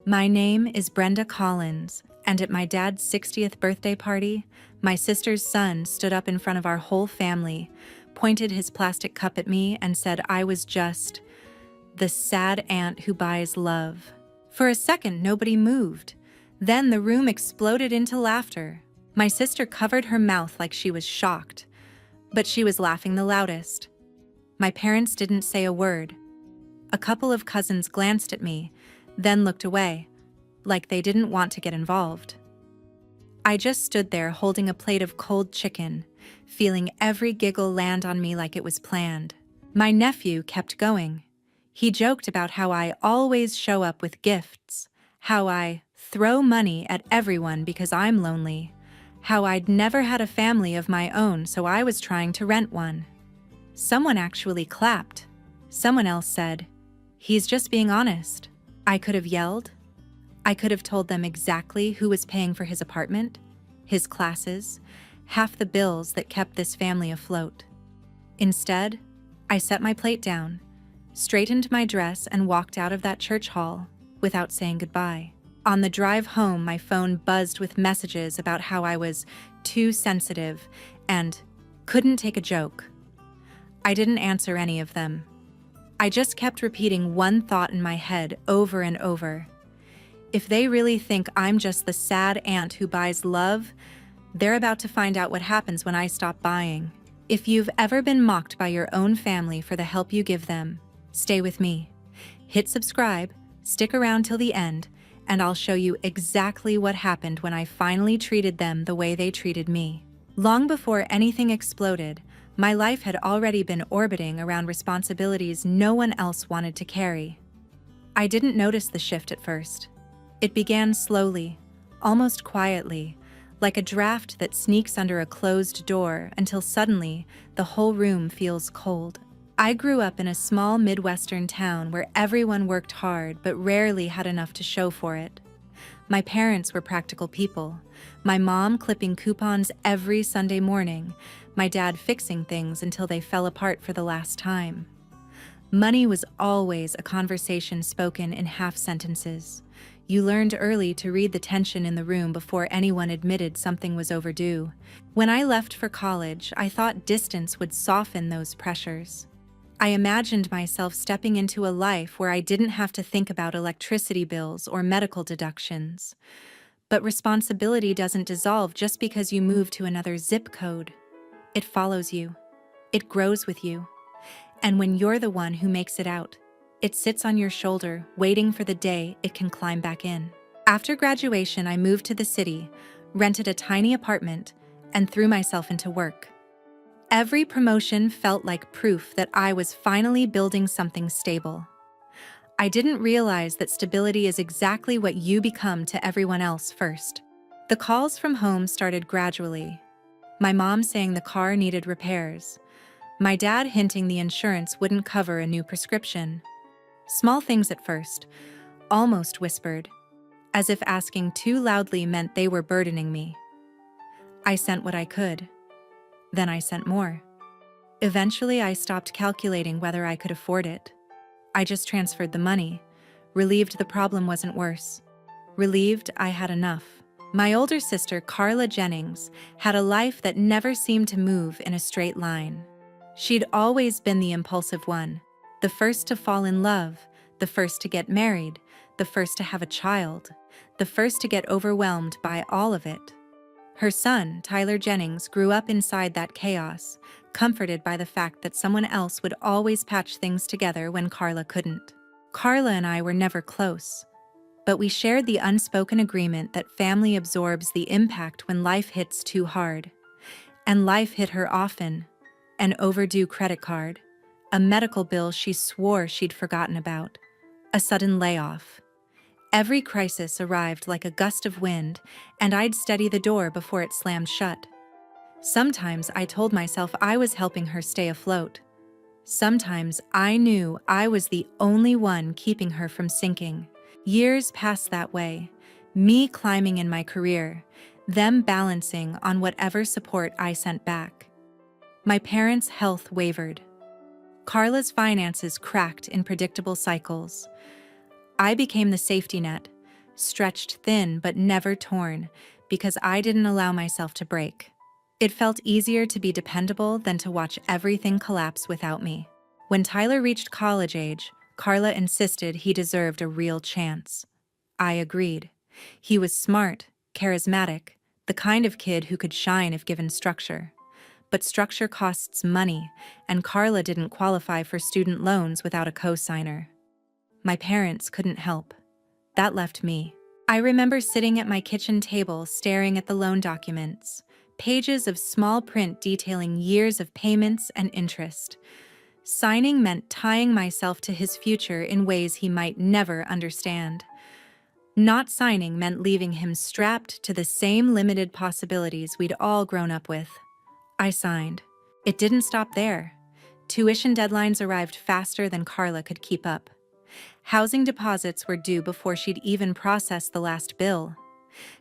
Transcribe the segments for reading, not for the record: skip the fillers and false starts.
My name is Brenda Collins, and at my dad's 60th birthday party, my sister's son stood up in front of our whole family, pointed his plastic cup at me, and said I was just the sad aunt who buys love. For a second, nobody moved. Then the room exploded into laughter. My sister covered her mouth like she was shocked, but she was laughing the loudest. My parents didn't say a word. A couple of cousins glanced at me, then looked away, like they didn't want to get involved. I just stood there holding a plate of cold chicken, feeling every giggle land on me like it was planned. My nephew kept going. He joked about how I always show up with gifts, how I throw money at everyone because I'm lonely, how I'd never had a family of my own, so I was trying to rent one. Someone actually clapped. Someone else said, "He's just being honest." I could have yelled. I could have told them exactly who was paying for his apartment, his classes, half the bills that kept this family afloat. Instead, I set my plate down, straightened my dress, and walked out of that church hall without saying goodbye. On the drive home, my phone buzzed with messages about how I was too sensitive and couldn't take a joke. I didn't answer any of them. I just kept repeating one thought in my head over and over. If they really think I'm just the sad aunt who buys love, they're about to find out what happens when I stop buying. If you've ever been mocked by your own family for the help you give them, stay with me. Hit subscribe, stick around till the end, and I'll show you exactly what happened when I finally treated them the way they treated me. Long before anything exploded, my life had already been orbiting around responsibilities no one else wanted to carry. I didn't notice the shift at first. It began slowly, almost quietly, like a draft that sneaks under a closed door until suddenly the whole room feels cold. I grew up in a small Midwestern town where everyone worked hard but rarely had enough to show for it. My parents were practical people, my mom clipping coupons every Sunday morning, my dad fixing things until they fell apart for the last time. Money was always a conversation spoken in half sentences. You learned early to read the tension in the room before anyone admitted something was overdue. When I left for college, I thought distance would soften those pressures. I imagined myself stepping into a life where I didn't have to think about electricity bills or medical deductions. But responsibility doesn't dissolve just because you move to another zip code. It follows you. It grows with you. And when you're the one who makes it out, it sits on your shoulder, waiting for the day it can climb back in. After graduation, I moved to the city, rented a tiny apartment, and threw myself into work. Every promotion felt like proof that I was finally building something stable. I didn't realize that stability is exactly what you become to everyone else first. The calls from home started gradually. My mom saying the car needed repairs. My dad hinting the insurance wouldn't cover a new prescription. Small things at first, almost whispered, as if asking too loudly meant they were burdening me. I sent what I could. Then I sent more. Eventually, I stopped calculating whether I could afford it. I just transferred the money, relieved the problem wasn't worse, relieved I had enough. My older sister, Carla Jennings, had a life that never seemed to move in a straight line. She'd always been the impulsive one, the first to fall in love, the first to get married, the first to have a child, the first to get overwhelmed by all of it. Her son, Tyler Jennings, grew up inside that chaos, comforted by the fact that someone else would always patch things together when Carla couldn't. Carla and I were never close, but we shared the unspoken agreement that family absorbs the impact when life hits too hard. And life hit her often. An overdue credit card, a medical bill she swore she'd forgotten about, a sudden layoff. Every crisis arrived like a gust of wind, and I'd steady the door before it slammed shut. Sometimes I told myself I was helping her stay afloat. Sometimes I knew I was the only one keeping her from sinking. Years passed that way, me climbing in my career, them balancing on whatever support I sent back. My parents' health wavered. Carla's finances cracked in predictable cycles. I became the safety net, stretched thin but never torn, because I didn't allow myself to break. It felt easier to be dependable than to watch everything collapse without me. When Tyler reached college age, Carla insisted he deserved a real chance. I agreed. He was smart, charismatic, the kind of kid who could shine if given structure. But structure costs money, and Carla didn't qualify for student loans without a co-signer. My parents couldn't help. That left me. I remember sitting at my kitchen table staring at the loan documents, pages of small print detailing years of payments and interest. Signing meant tying myself to his future in ways he might never understand. Not signing meant leaving him strapped to the same limited possibilities we'd all grown up with. I signed. It didn't stop there. Tuition deadlines arrived faster than Carla could keep up. Housing deposits were due before she'd even processed the last bill.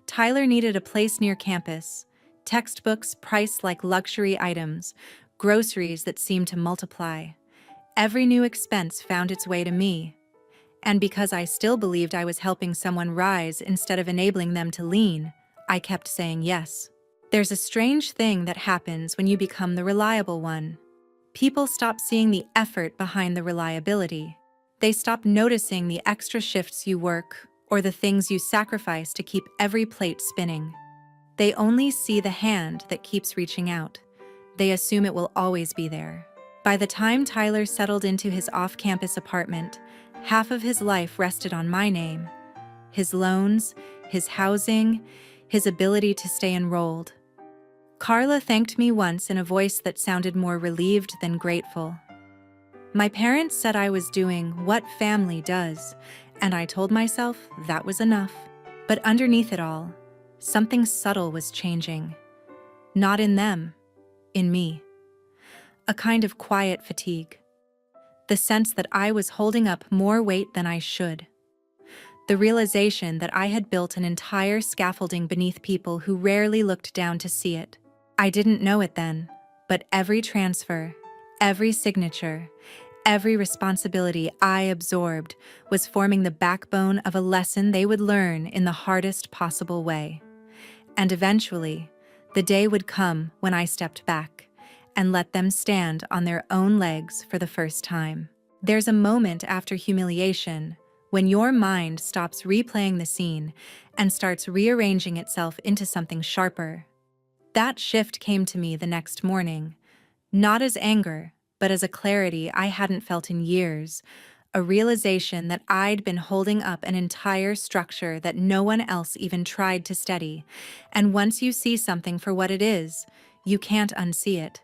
Tyler needed a place near campus, textbooks priced like luxury items, groceries that seemed to multiply. Every new expense found its way to me. And because I still believed I was helping someone rise instead of enabling them to lean, I kept saying yes. There's a strange thing that happens when you become the reliable one. People stop seeing the effort behind the reliability. They stop noticing the extra shifts you work or the things you sacrifice to keep every plate spinning. They only see the hand that keeps reaching out. They assume it will always be there. By the time Tyler settled into his off-campus apartment, half of his life rested on my name. His loans, his housing, his ability to stay enrolled. Carla thanked me once in a voice that sounded more relieved than grateful. My parents said I was doing what family does, and I told myself that was enough. But underneath it all, something subtle was changing. Not in them, in me. A kind of quiet fatigue. The sense that I was holding up more weight than I should. The realization that I had built an entire scaffolding beneath people who rarely looked down to see it. I didn't know it then, but every transfer, every signature, every responsibility I absorbed was forming the backbone of a lesson they would learn in the hardest possible way. And eventually, the day would come when I stepped back and let them stand on their own legs for the first time. There's a moment after humiliation when your mind stops replaying the scene and starts rearranging itself into something sharper. That shift came to me the next morning, not as anger, but as a clarity I hadn't felt in years, a realization that I'd been holding up an entire structure that no one else even tried to steady, and once you see something for what it is, you can't unsee it.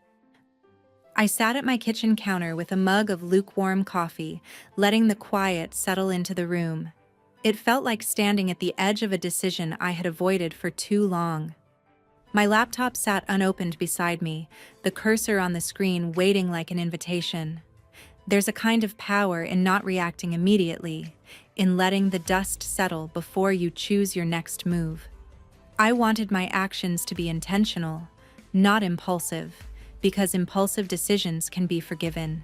I sat at my kitchen counter with a mug of lukewarm coffee, letting the quiet settle into the room. It felt like standing at the edge of a decision I had avoided for too long. My laptop sat unopened beside me, the cursor on the screen waiting like an invitation. There's a kind of power in not reacting immediately, in letting the dust settle before you choose your next move. I wanted my actions to be intentional, not impulsive, because impulsive decisions can be forgiven.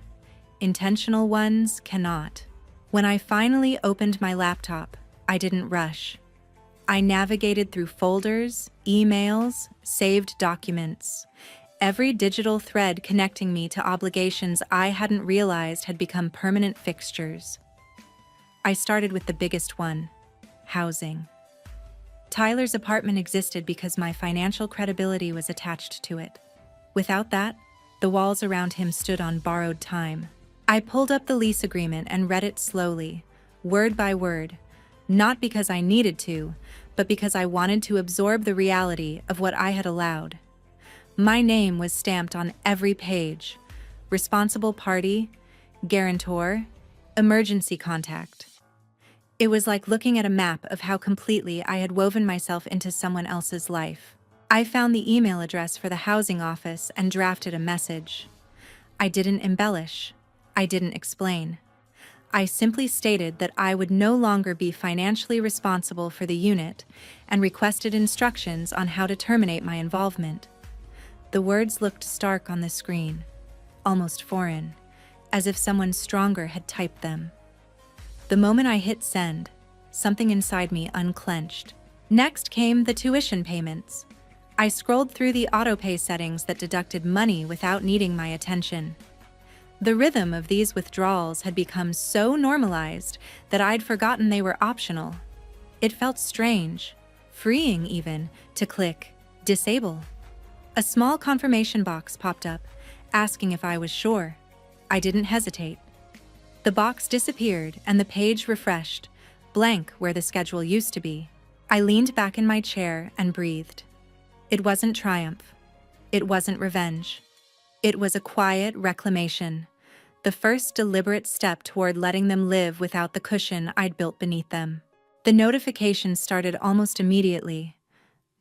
Intentional ones cannot. When I finally opened my laptop, I didn't rush. I navigated through folders, emails, saved documents. Every digital thread connecting me to obligations I hadn't realized had become permanent fixtures. I started with the biggest one: housing. Tyler's apartment existed because my financial credibility was attached to it. Without that, the walls around him stood on borrowed time. I pulled up the lease agreement and read it slowly, word by word, not because I needed to, but because I wanted to absorb the reality of what I had allowed. My name was stamped on every page: responsible party, guarantor, emergency contact. It was like looking at a map of how completely I had woven myself into someone else's life. I found the email address for the housing office and drafted a message. I didn't embellish. I didn't explain. I simply stated that I would no longer be financially responsible for the unit and requested instructions on how to terminate my involvement. The words looked stark on the screen, almost foreign, as if someone stronger had typed them. The moment I hit send, something inside me unclenched. Next came the tuition payments. I scrolled through the autopay settings that deducted money without needing my attention. The rhythm of these withdrawals had become so normalized that I'd forgotten they were optional. It felt strange, freeing even, to click disable. A small confirmation box popped up, asking if I was sure. I didn't hesitate. The box disappeared and the page refreshed, blank where the schedule used to be. I leaned back in my chair and breathed. It wasn't triumph. It wasn't revenge. It was a quiet reclamation, the first deliberate step toward letting them live without the cushion I'd built beneath them. The notifications started almost immediately,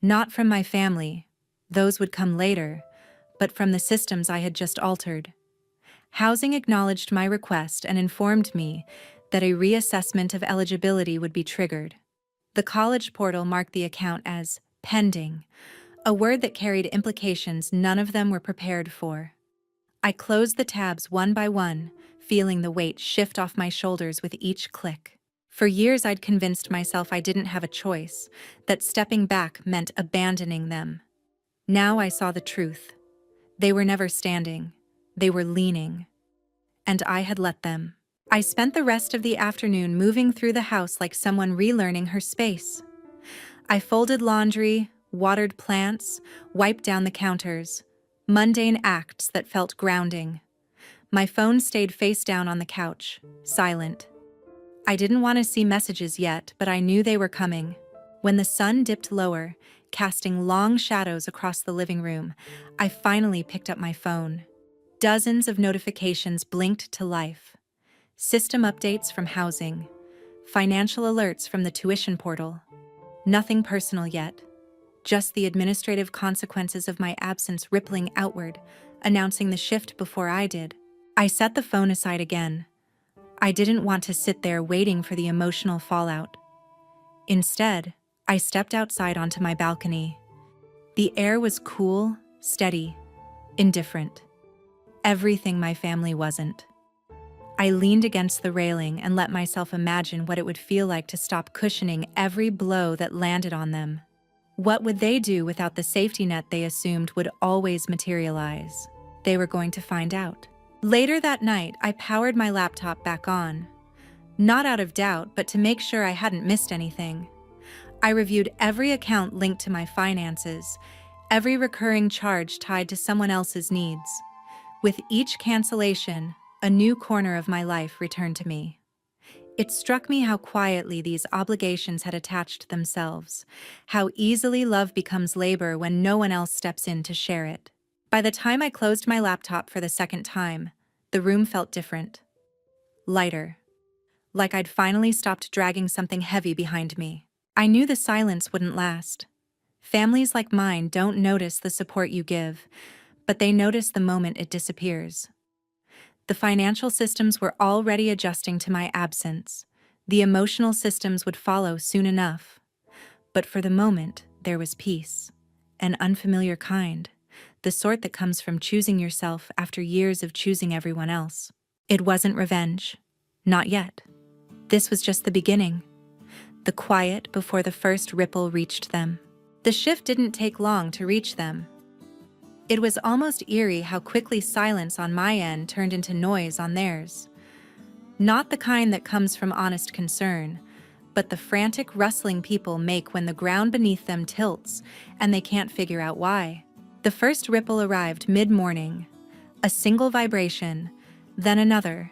not from my family, those would come later, but from the systems I had just altered. Housing acknowledged my request and informed me that a reassessment of eligibility would be triggered. The college portal marked the account as pending, a word that carried implications none of them were prepared for. I closed the tabs one by one, feeling the weight shift off my shoulders with each click. For years I'd convinced myself I didn't have a choice, that stepping back meant abandoning them. Now I saw the truth. They were never standing. They were leaning. And I had let them. I spent the rest of the afternoon moving through the house like someone relearning her space. I folded laundry, watered plants, wiped down the counters, mundane acts that felt grounding. My phone stayed face down on the couch, silent. I didn't want to see messages yet, but I knew they were coming. When the sun dipped lower, casting long shadows across the living room, I finally picked up my phone. Dozens of notifications blinked to life. System updates from housing, financial alerts from the tuition portal. Nothing personal yet, just the administrative consequences of my absence rippling outward, announcing the shift before I did. I set the phone aside again. I didn't want to sit there waiting for the emotional fallout. Instead, I stepped outside onto my balcony. The air was cool, steady, indifferent. Everything my family wasn't. I leaned against the railing and let myself imagine what it would feel like to stop cushioning every blow that landed on them. What would they do without the safety net they assumed would always materialize? They were going to find out. Later that night, I powered my laptop back on. Not out of doubt, but to make sure I hadn't missed anything. I reviewed every account linked to my finances, every recurring charge tied to someone else's needs. With each cancellation, a new corner of my life returned to me. It struck me how quietly these obligations had attached themselves, how easily love becomes labor when no one else steps in to share it. By the time I closed my laptop for the second time, the room felt different. Lighter. Like I'd finally stopped dragging something heavy behind me. I knew the silence wouldn't last. Families like mine don't notice the support you give, but they notice the moment it disappears. The financial systems were already adjusting to my absence. The emotional systems would follow soon enough. But for the moment, there was peace. An unfamiliar kind. The sort that comes from choosing yourself after years of choosing everyone else. It wasn't revenge. Not yet. This was just the beginning. The quiet before the first ripple reached them. The shift didn't take long to reach them. It was almost eerie how quickly silence on my end turned into noise on theirs. Not the kind that comes from honest concern, but the frantic rustling people make when the ground beneath them tilts and they can't figure out why. The first ripple arrived mid-morning, a single vibration, then another,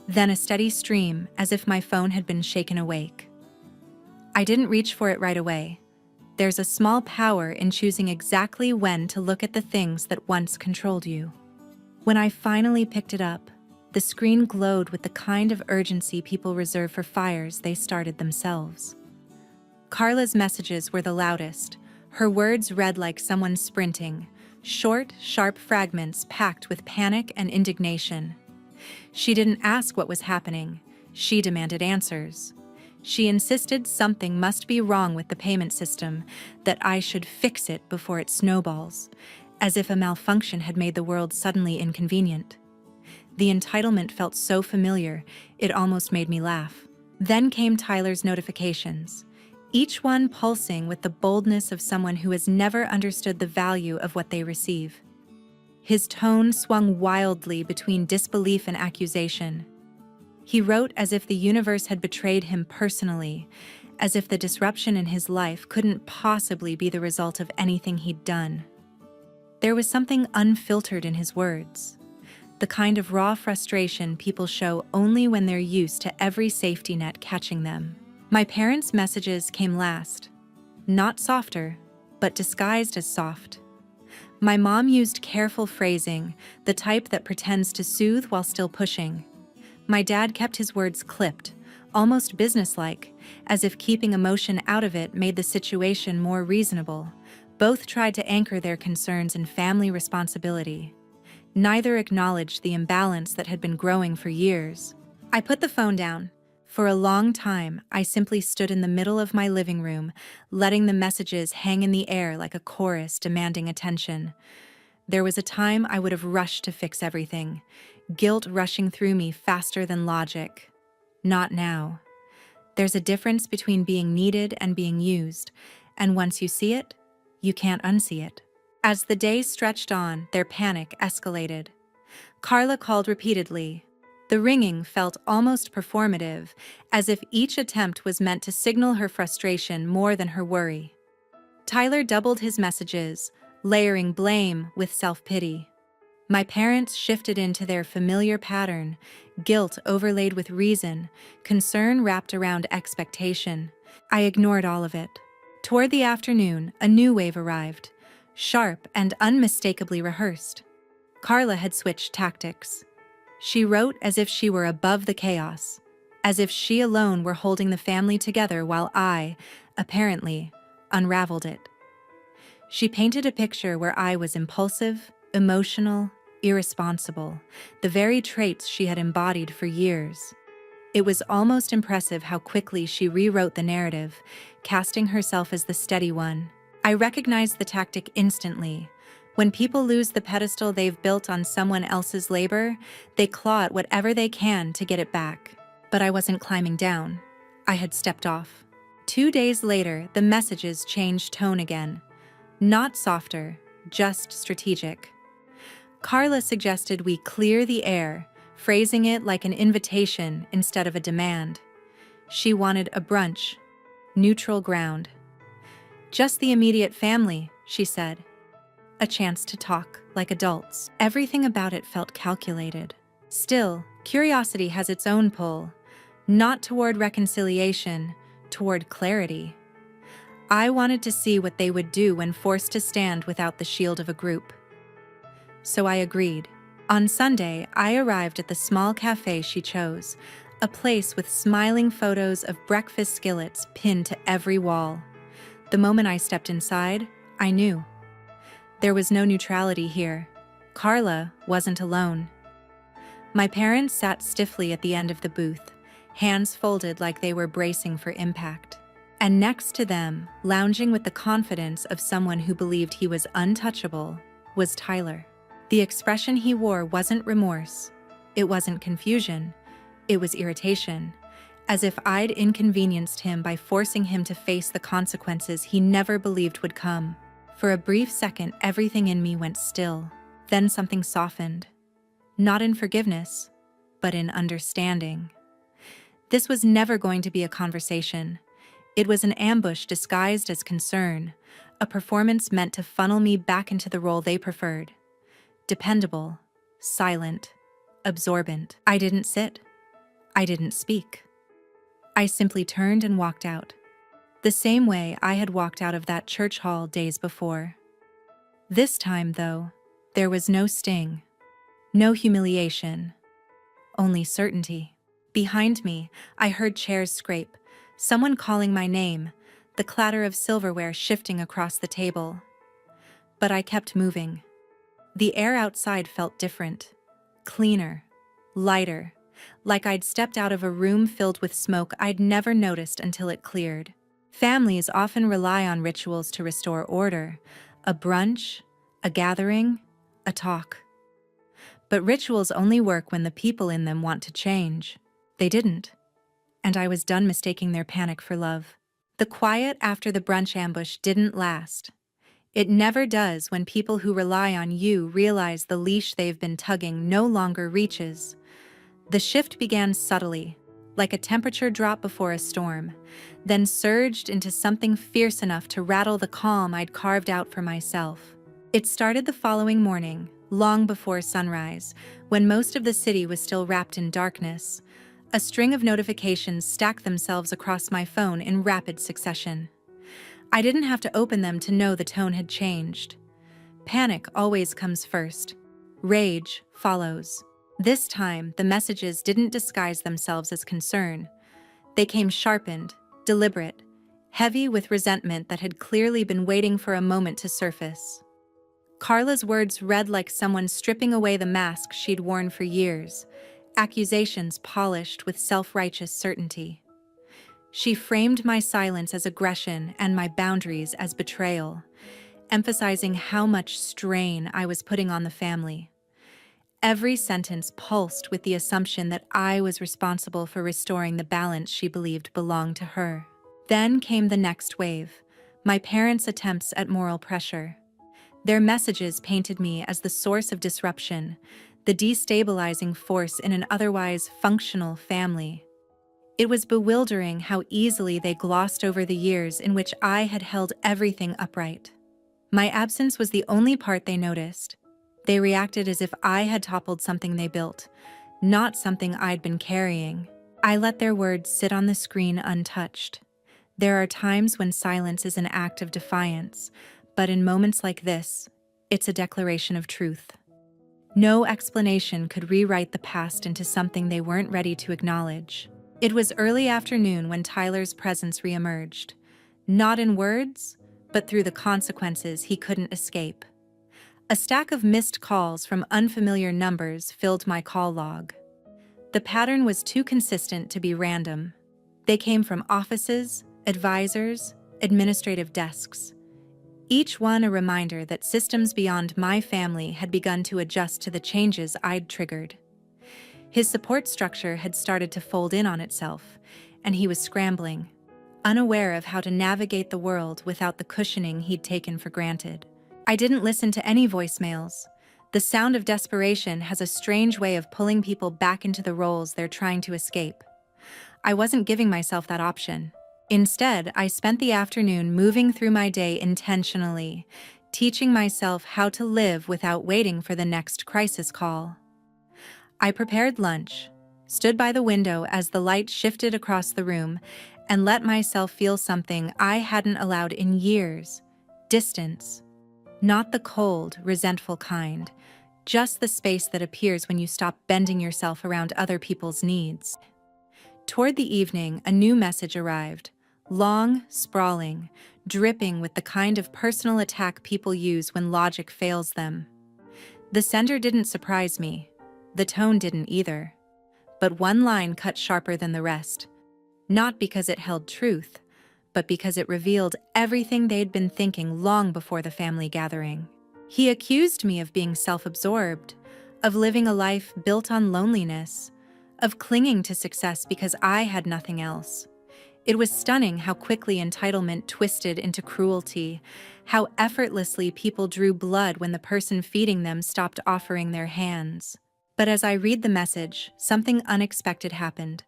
then a steady stream as if my phone had been shaken awake. I didn't reach for it right away. There's a small power in choosing exactly when to look at the things that once controlled you. When I finally picked it up, the screen glowed with the kind of urgency people reserve for fires they started themselves. Carla's messages were the loudest. Her words read like someone sprinting, short, sharp fragments packed with panic and indignation. She didn't ask what was happening. She demanded answers. She insisted something must be wrong with the payment system, that I should fix it before it snowballs, as if a malfunction had made the world suddenly inconvenient. The entitlement felt so familiar, it almost made me laugh. Then came Tyler's notifications, each one pulsing with the boldness of someone who has never understood the value of what they receive. His tone swung wildly between disbelief and accusation. He wrote as if the universe had betrayed him personally, as if the disruption in his life couldn't possibly be the result of anything he'd done. There was something unfiltered in his words, the kind of raw frustration people show only when they're used to every safety net catching them. My parents' messages came last, not softer, but disguised as soft. My mom used careful phrasing, the type that pretends to soothe while still pushing. My dad kept his words clipped, almost businesslike, as if keeping emotion out of it made the situation more reasonable. Both tried to anchor their concerns in family responsibility. Neither acknowledged the imbalance that had been growing for years. I put the phone down. For a long time, I simply stood in the middle of my living room, letting the messages hang in the air like a chorus demanding attention. There was a time I would have rushed to fix everything, guilt rushing through me faster than logic. Not now. There's a difference between being needed and being used, and once you see it, you can't unsee it. As the day stretched on, their panic escalated. Carla called repeatedly. The ringing felt almost performative, as if each attempt was meant to signal her frustration more than her worry. Tyler doubled his messages, layering blame with self-pity. My parents shifted into their familiar pattern, guilt overlaid with reason, concern wrapped around expectation. I ignored all of it. Toward the afternoon, a new wave arrived, sharp and unmistakably rehearsed. Carla had switched tactics. She wrote as if she were above the chaos, as if she alone were holding the family together while I, apparently, unraveled it. She painted a picture where I was impulsive, emotional, irresponsible, the very traits she had embodied for years. It was almost impressive how quickly she rewrote the narrative, casting herself as the steady one. I recognized the tactic instantly. When people lose the pedestal they've built on someone else's labor, they claw at whatever they can to get it back. But I wasn't climbing down. I had stepped off. 2 days later, the messages changed tone again. Not softer, just strategic. Carla suggested we clear the air, phrasing it like an invitation instead of a demand. She wanted a brunch, neutral ground. Just the immediate family, she said. A chance to talk like adults. Everything about it felt calculated. Still, curiosity has its own pull, not toward reconciliation, toward clarity. I wanted to see what they would do when forced to stand without the shield of a group. So I agreed. On Sunday, I arrived at the small cafe she chose, a place with smiling photos of breakfast skillets pinned to every wall. The moment I stepped inside, I knew. There was no neutrality here. Carla wasn't alone. My parents sat stiffly at the end of the booth, hands folded like they were bracing for impact. And next to them, lounging with the confidence of someone who believed he was untouchable, was Tyler. The expression he wore wasn't remorse. It wasn't confusion. It was irritation, as if I'd inconvenienced him by forcing him to face the consequences he never believed would come. For a brief second, everything in me went still. Then something softened. Not in forgiveness, but in understanding. This was never going to be a conversation. It was an ambush disguised as concern, a performance meant to funnel me back into the role they preferred. Dependable, silent, absorbent. I didn't sit. I didn't speak. I simply turned and walked out. The same way I had walked out of that church hall days before. This time, though, there was no sting, no humiliation, only certainty. Behind me, I heard chairs scrape, someone calling my name, the clatter of silverware shifting across the table. But I kept moving. The air outside felt different, cleaner, lighter, like I'd stepped out of a room filled with smoke I'd never noticed until it cleared. Families often rely on rituals to restore order, a brunch, a gathering, a talk. But rituals only work when the people in them want to change. They didn't. and I was done mistaking their panic for love. The quiet after the brunch ambush didn't last. It never does when people who rely on you realize the leash they've been tugging no longer reaches. The shift began subtly, like a temperature drop before a storm, then surged into something fierce enough to rattle the calm I'd carved out for myself. It started the following morning, long before sunrise, when most of the city was still wrapped in darkness. A string of notifications stacked themselves across my phone in rapid succession. I didn't have to open them to know the tone had changed. Panic always comes first. Rage follows. This time, the messages didn't disguise themselves as concern. They came sharpened, deliberate, heavy with resentment that had clearly been waiting for a moment to surface. Carla's words read like someone stripping away the mask she'd worn for years, accusations polished with self-righteous certainty. She framed my silence as aggression and my boundaries as betrayal, emphasizing how much strain I was putting on the family. Every sentence pulsed with the assumption that I was responsible for restoring the balance she believed belonged to her. Then came the next wave, my parents' attempts at moral pressure. Their messages painted me as the source of disruption, the destabilizing force in an otherwise functional family. It was bewildering how easily they glossed over the years in which I had held everything upright. My absence was the only part they noticed. They reacted as if I had toppled something they built, not something I'd been carrying. I let their words sit on the screen untouched. There are times when silence is an act of defiance, but in moments like this, it's a declaration of truth. No explanation could rewrite the past into something they weren't ready to acknowledge. It was early afternoon when Tyler's presence reemerged, not in words, but through the consequences he couldn't escape. A stack of missed calls from unfamiliar numbers filled my call log. The pattern was too consistent to be random. They came from offices, advisors, administrative desks. Each one a reminder that systems beyond my family had begun to adjust to the changes I'd triggered. His support structure had started to fold in on itself, and he was scrambling, unaware of how to navigate the world without the cushioning he'd taken for granted. I didn't listen to any voicemails. The sound of desperation has a strange way of pulling people back into the roles they're trying to escape. I wasn't giving myself that option. Instead, I spent the afternoon moving through my day intentionally, teaching myself how to live without waiting for the next crisis call. I prepared lunch, stood by the window as the light shifted across the room, and let myself feel something I hadn't allowed in years: distance. Not the cold, resentful kind, just the space that appears when you stop bending yourself around other people's needs. Toward the evening, a new message arrived, long, sprawling, dripping with the kind of personal attack people use when logic fails them. The sender didn't surprise me. The tone didn't either. But one line cut sharper than the rest. Not because it held truth, but because it revealed everything they'd been thinking long before the family gathering. He accused me of being self-absorbed, of living a life built on loneliness, of clinging to success because I had nothing else. It was stunning how quickly entitlement twisted into cruelty, how effortlessly people drew blood when the person feeding them stopped offering their hands. But as I read the message, something unexpected happened.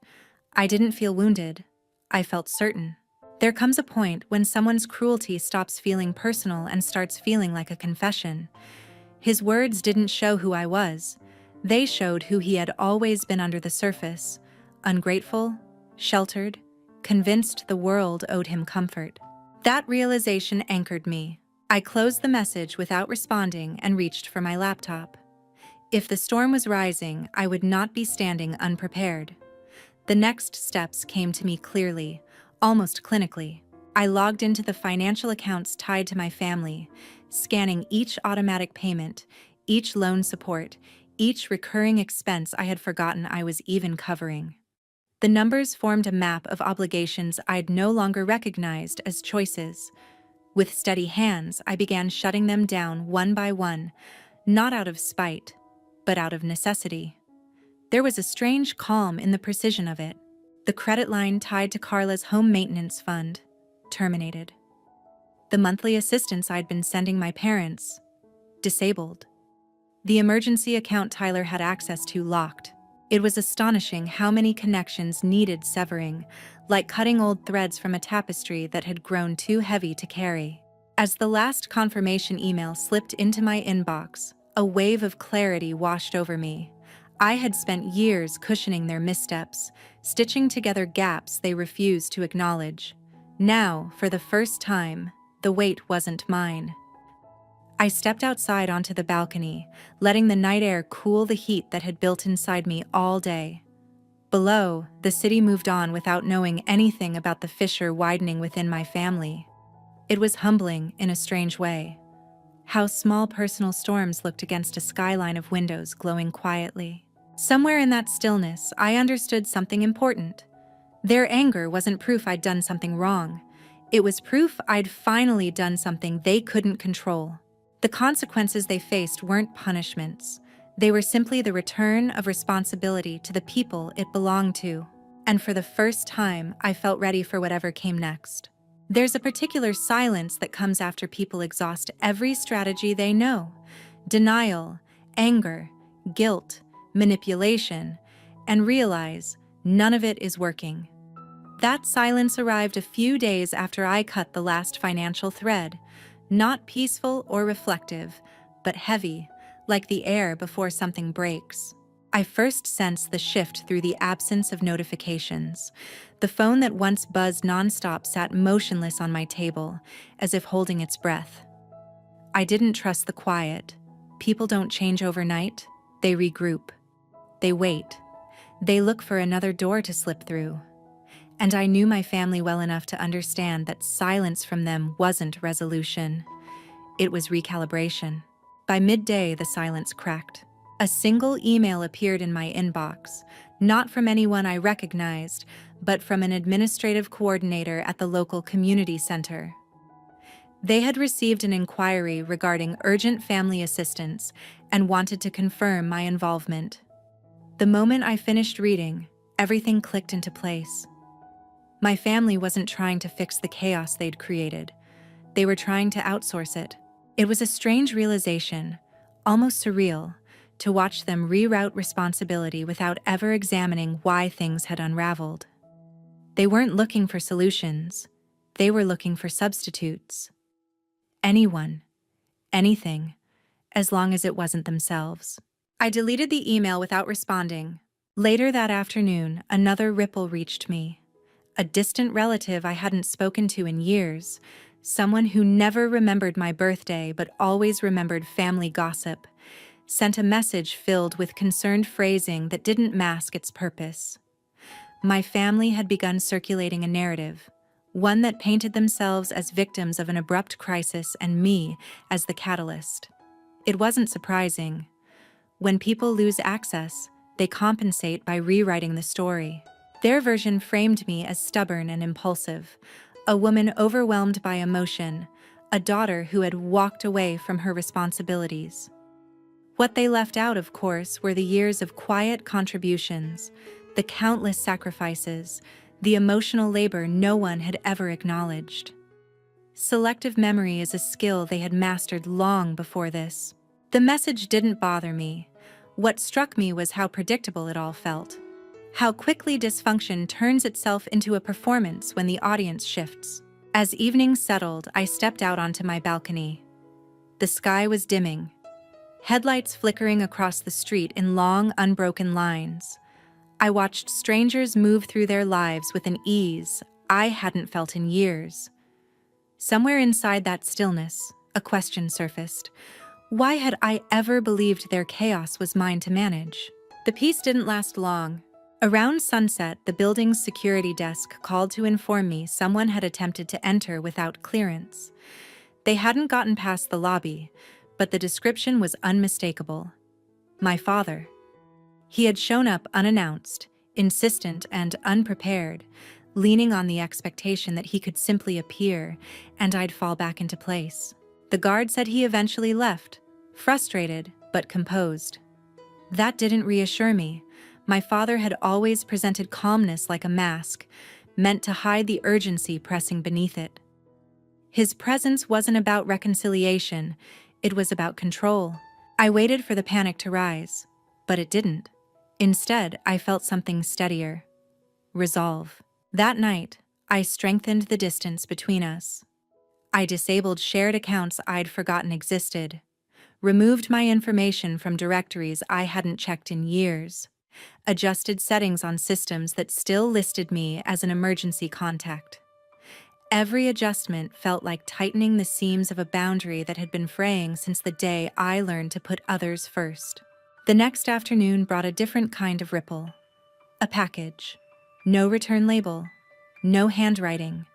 I didn't feel wounded. I felt certain. There comes a point when someone's cruelty stops feeling personal and starts feeling like a confession. His words didn't show who I was. They showed who he had always been under the surface: ungrateful, sheltered, convinced the world owed him comfort. That realization anchored me. I closed the message without responding and reached for my laptop. If the storm was rising, I would not be standing unprepared. The next steps came to me clearly, almost clinically. I logged into the financial accounts tied to my family, scanning each automatic payment, each loan support, each recurring expense I had forgotten I was even covering. The numbers formed a map of obligations I'd no longer recognized as choices. With steady hands, I began shutting them down one by one, not out of spite, but out of necessity. There was a strange calm in the precision of it. The credit line tied to Carla's home maintenance fund terminated. The monthly assistance I'd been sending my parents disabled. The emergency account Tyler had access to locked. It was astonishing how many connections needed severing, like cutting old threads from a tapestry that had grown too heavy to carry. As the last confirmation email slipped into my inbox, a wave of clarity washed over me. I had spent years cushioning their missteps, stitching together gaps they refused to acknowledge. Now, for the first time, the weight wasn't mine. I stepped outside onto the balcony, letting the night air cool the heat that had built inside me all day. Below, the city moved on without knowing anything about the fissure widening within my family. It was humbling in a strange way. How small personal storms looked against a skyline of windows glowing quietly. Somewhere in that stillness, I understood something important. Their anger wasn't proof I'd done something wrong. It was proof I'd finally done something they couldn't control. The consequences they faced weren't punishments. They were simply the return of responsibility to the people it belonged to. And for the first time, I felt ready for whatever came next. There's a particular silence that comes after people exhaust every strategy they know. Denial, anger, guilt, manipulation, and realize none of it is working. That silence arrived a few days after I cut the last financial thread. Not peaceful or reflective, but heavy, like the air before something breaks. I first sensed the shift through the absence of notifications. The phone that once buzzed nonstop sat motionless on my table, as if holding its breath. I didn't trust the quiet. People don't change overnight. They regroup. They wait. They look for another door to slip through. And I knew my family well enough to understand that silence from them wasn't resolution. It was recalibration. By midday, the silence cracked. A single email appeared in my inbox, not from anyone I recognized, but from an administrative coordinator at the local community center. They had received an inquiry regarding urgent family assistance and wanted to confirm my involvement. The moment I finished reading, everything clicked into place. My family wasn't trying to fix the chaos they'd created. They were trying to outsource it. It was a strange realization, almost surreal, to watch them reroute responsibility without ever examining why things had unraveled. They weren't looking for solutions. They were looking for substitutes. Anyone, anything, as long as it wasn't themselves. I deleted the email without responding. Later that afternoon, another ripple reached me. A distant relative I hadn't spoken to in years, someone who never remembered my birthday but always remembered family gossip, sent a message filled with concerned phrasing that didn't mask its purpose. My family had begun circulating a narrative, one that painted themselves as victims of an abrupt crisis and me as the catalyst. It wasn't surprising. When people lose access, they compensate by rewriting the story. Their version framed me as stubborn and impulsive, a woman overwhelmed by emotion, a daughter who had walked away from her responsibilities. What they left out, of course, were the years of quiet contributions, the countless sacrifices, the emotional labor no one had ever acknowledged. Selective memory is a skill they had mastered long before this. The message didn't bother me. What struck me was how predictable it all felt. How quickly dysfunction turns itself into a performance when the audience shifts. As evening settled, I stepped out onto my balcony. The sky was dimming, headlights flickering across the street in long, unbroken lines. I watched strangers move through their lives with an ease I hadn't felt in years. Somewhere inside that stillness, a question surfaced. Why had I ever believed their chaos was mine to manage? The peace didn't last long. Around sunset, the building's security desk called to inform me someone had attempted to enter without clearance. They hadn't gotten past the lobby, but the description was unmistakable. My father. He had shown up unannounced, insistent and unprepared, leaning on the expectation that he could simply appear and I'd fall back into place. The guard said he eventually left, frustrated but composed. That didn't reassure me. My father had always presented calmness like a mask, meant to hide the urgency pressing beneath it. His presence wasn't about reconciliation, it was about control. I waited for the panic to rise, but it didn't. Instead, I felt something steadier. Resolve. That night, I strengthened the distance between us. I disabled shared accounts I'd forgotten existed, removed my information from directories I hadn't checked in years, adjusted settings on systems that still listed me as an emergency contact. Every adjustment felt like tightening the seams of a boundary that had been fraying since the day I learned to put others first. The next afternoon brought a different kind of ripple. A package. No return label. No handwriting.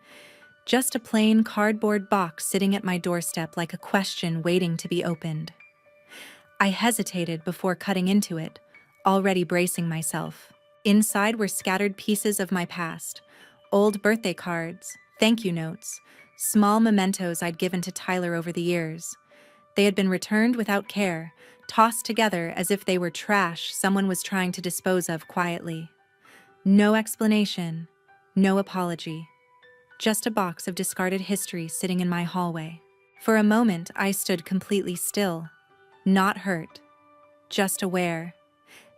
Just a plain cardboard box sitting at my doorstep like a question waiting to be opened. I hesitated before cutting into it, already bracing myself. Inside were scattered pieces of my past, old birthday cards, thank you notes, small mementos I'd given to Tyler over the years. They had been returned without care, tossed together as if they were trash someone was trying to dispose of quietly. No explanation, no apology. Just a box of discarded history sitting in my hallway. For a moment, I stood completely still. Not hurt, just aware.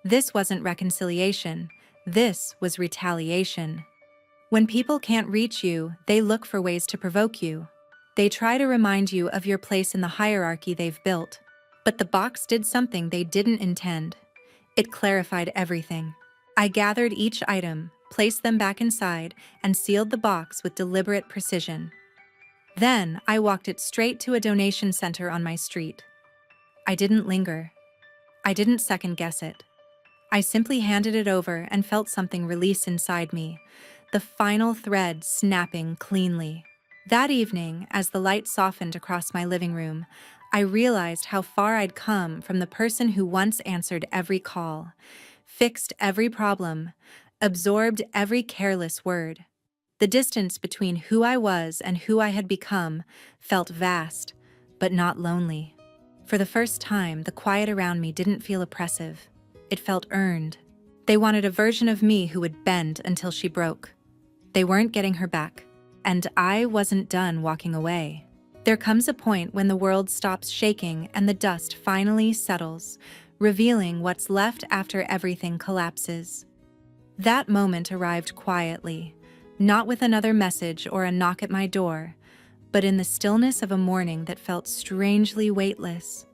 This wasn't reconciliation. This was retaliation. When people can't reach you, they look for ways to provoke you. They try to remind you of your place in the hierarchy they've built. But the box did something they didn't intend. It clarified everything. I gathered each item, placed them back inside, and sealed the box with deliberate precision. Then, I walked it straight to a donation center on my street. I didn't linger. I didn't second-guess it. I simply handed it over and felt something release inside me, the final thread snapping cleanly. That evening, as the light softened across my living room, I realized how far I'd come from the person who once answered every call, fixed every problem, absorbed every careless word. The distance between who I was and who I had become felt vast, but not lonely. For the first time, the quiet around me didn't feel oppressive. It felt earned. They wanted a version of me who would bend until she broke. They weren't getting her back, and I wasn't done walking away. There comes a point when the world stops shaking and the dust finally settles, revealing what's left after everything collapses. That moment arrived quietly, not with another message or a knock at my door, but in the stillness of a morning that felt strangely weightless.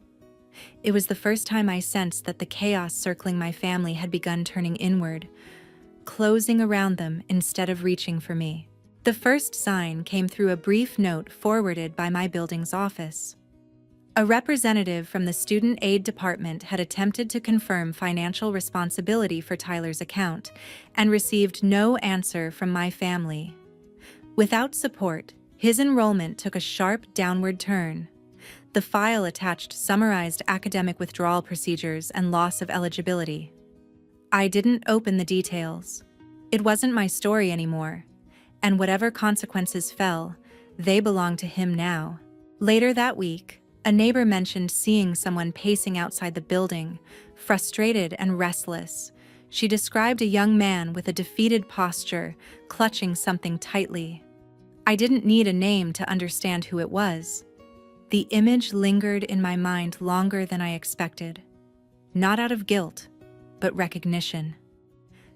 It was the first time I sensed that the chaos circling my family had begun turning inward, closing around them instead of reaching for me. The first sign came through a brief note forwarded by my building's office. A representative from the student aid department had attempted to confirm financial responsibility for Tyler's account and received no answer from my family. Without support, his enrollment took a sharp downward turn. The file attached summarized academic withdrawal procedures and loss of eligibility. I didn't open the details. It wasn't my story anymore, and whatever consequences fell, they belonged to him now. Later that week, a neighbor mentioned seeing someone pacing outside the building, frustrated and restless. She described a young man with a defeated posture, clutching something tightly. I didn't need a name to understand who it was. The image lingered in my mind longer than I expected. Not out of guilt, but recognition.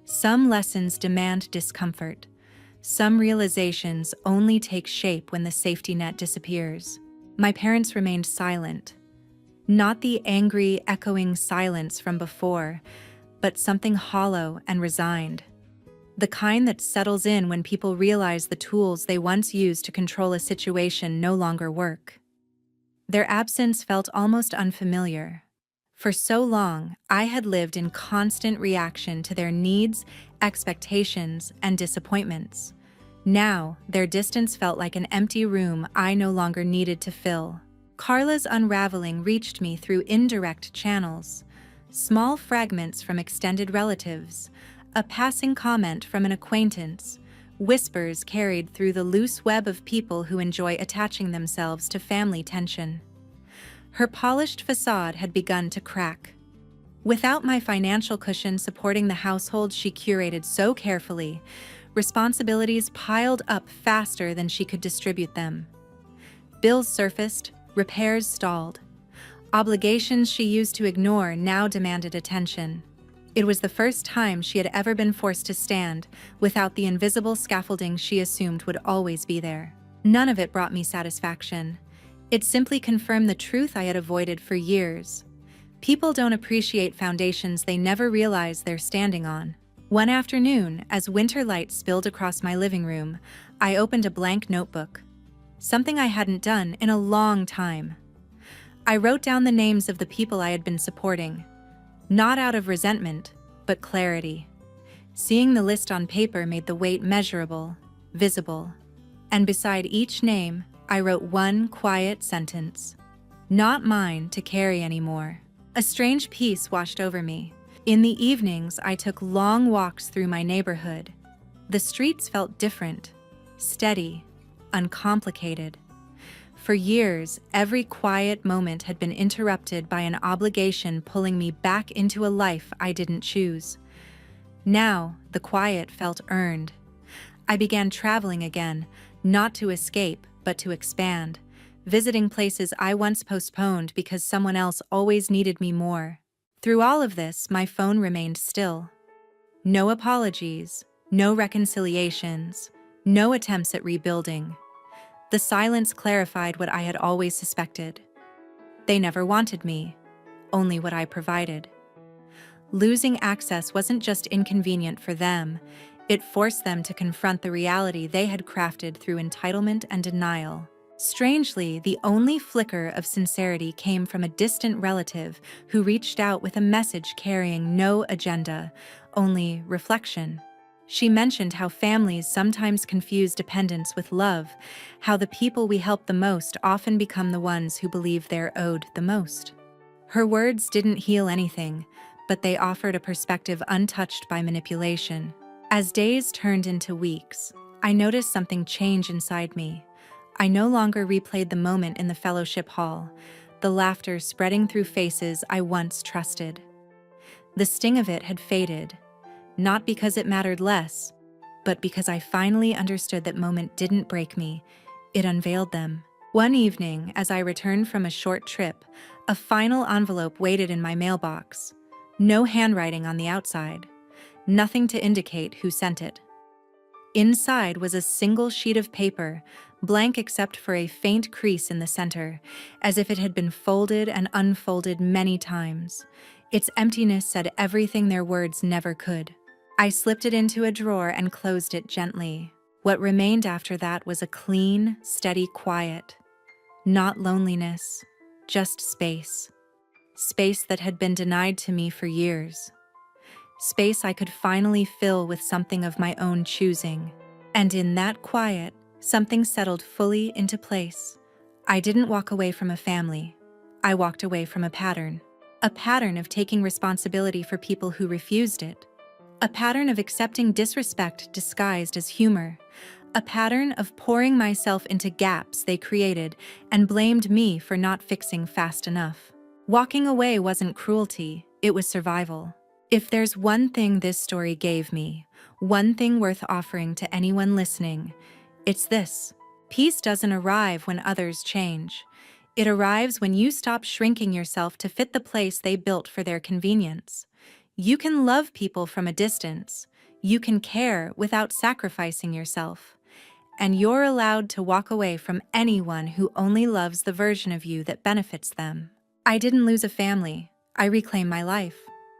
Some lessons demand discomfort. Some realizations only take shape when the safety net disappears. My parents remained silent. Not the angry, echoing silence from before, but something hollow and resigned. The kind that settles in when people realize the tools they once used to control a situation no longer work. Their absence felt almost unfamiliar. For so long, I had lived in constant reaction to their needs, expectations, and disappointments. Now, their distance felt like an empty room I no longer needed to fill. Carla's unraveling reached me through indirect channels. Small fragments from extended relatives, a passing comment from an acquaintance, whispers carried through the loose web of people who enjoy attaching themselves to family tension. Her polished facade had begun to crack. Without my financial cushion supporting the household she curated so carefully, responsibilities piled up faster than she could distribute them. Bills surfaced, repairs stalled. Obligations she used to ignore now demanded attention. It was the first time she had ever been forced to stand without the invisible scaffolding she assumed would always be there. None of it brought me satisfaction. It simply confirmed the truth I had avoided for years. People don't appreciate foundations they never realize they're standing on. One afternoon, as winter light spilled across my living room, I opened a blank notebook. Something I hadn't done in a long time. I wrote down the names of the people I had been supporting, not out of resentment, but clarity. Seeing the list on paper made the weight measurable, visible. And beside each name, I wrote one quiet sentence. Not mine to carry anymore. A strange peace washed over me. In the evenings, I took long walks through my neighborhood. The streets felt different, steady, uncomplicated. For years, every quiet moment had been interrupted by an obligation pulling me back into a life I didn't choose. Now, the quiet felt earned. I began traveling again, not to escape, but to expand, visiting places I once postponed because someone else always needed me more. Through all of this, my phone remained still. No apologies, no reconciliations, no attempts at rebuilding. The silence clarified what I had always suspected. They never wanted me, only what I provided. Losing access wasn't just inconvenient for them, it forced them to confront the reality they had crafted through entitlement and denial. Strangely, the only flicker of sincerity came from a distant relative who reached out with a message carrying no agenda, only reflection. She mentioned how families sometimes confuse dependence with love, how the people we help the most often become the ones who believe they're owed the most. Her words didn't heal anything, but they offered a perspective untouched by manipulation. As days turned into weeks, I noticed something change inside me. I no longer replayed the moment in the fellowship hall, the laughter spreading through faces I once trusted. The sting of it had faded. Not because it mattered less, but because I finally understood that moment didn't break me, it unveiled them. One evening, as I returned from a short trip, a final envelope waited in my mailbox. No handwriting on the outside, nothing to indicate who sent it. Inside was a single sheet of paper, blank except for a faint crease in the center, as if it had been folded and unfolded many times. Its emptiness said everything their words never could. I slipped it into a drawer and closed it gently. What remained after that was a clean, steady quiet. Not loneliness, just space. Space that had been denied to me for years. Space I could finally fill with something of my own choosing. And in that quiet, something settled fully into place. I didn't walk away from a family. I walked away from a pattern. A pattern of taking responsibility for people who refused it. A pattern of accepting disrespect disguised as humor. A pattern of pouring myself into gaps they created and blamed me for not fixing fast enough. Walking away wasn't cruelty, it was survival. If there's one thing this story gave me, one thing worth offering to anyone listening, it's this. Peace doesn't arrive when others change. It arrives when you stop shrinking yourself to fit the place they built for their convenience. You can love people from a distance. You can care without sacrificing yourself. And you're allowed to walk away from anyone who only loves the version of you that benefits them. I didn't lose a family. I reclaimed my life.